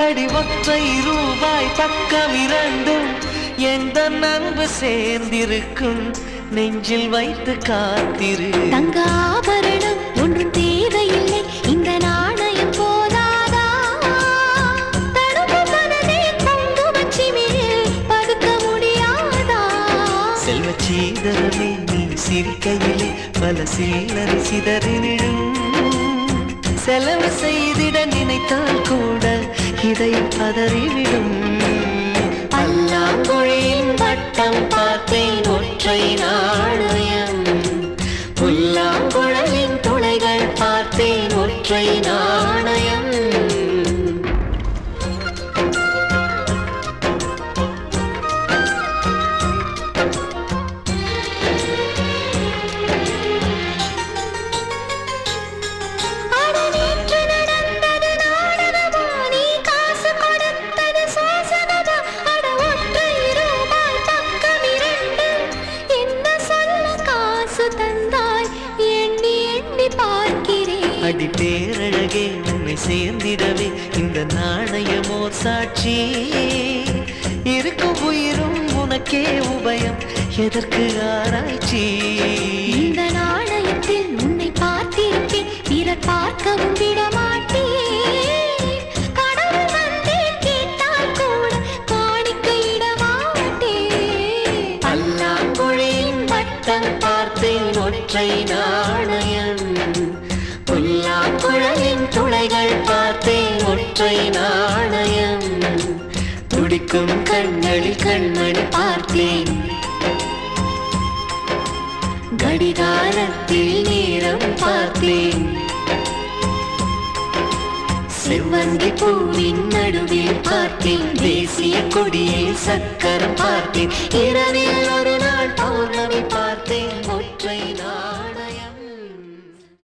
அடி ஒற்றை ரூபாய் பக்கம் இரண்டும் எந்த அன்பு சேர்ந்திருக்கும் நெஞ்சில் வைத்து காத்திரு. தங்க ஆபரணம் ஒன்றும் தேவையில்லை, இந்த நாணயம் போதாதா? தடுப்பு மனதை குங்குமச்சிமிழில் பதுக்க முடியாதா? செல்வச் சீதரமே நீ சிரிக்கையிலே பல சில்லறை சிதறிடும். செலவு செய்திட நினைத்தால் கூட இதை பதறிவிடும். பல்லாங்குழியின் வட்டம் பார்த்தேன் ஒற்றை நாணயம், புல்லாங்குழலின் துளைகள் பார்த்தேன் ஒற்றை நாணயம். அடி பேரழகே உன்னை சேர்ந்திடவே இந்த நாணயமோ சாட்சி. இருக்கும் உயிரும் உனக்கே உபயம், எதற்கு ஆராய்ச்சி? இந்த நாணயத்தில் உன்னை பார்த்திருப்பேன், பிறர் பார்க்கவும் விடமாட்டேன். கடவுள் வந்தே கேட்டால் கூட காணிக்கையிட மாட்டேன். பல்லாங்குழியின் வட்டம் பார்த்தேன் ஒற்றை நாணயம், புல்லாங்குழலின் துளைகள் பார்த்தேன் ஒற்றை நாணயம். துடிக்கும் கண்களில் கண்மணி பார்த்தேன், கடிகாரத்தில் நேரம் பார்த்தேன். செவ்வந்தி பூவின் நடுவில் பார்த்தேன், தேசிய கொடியில் சக்கரம் பார்த்தேன். இரவில் ஒரு நாள் பௌர்ணமி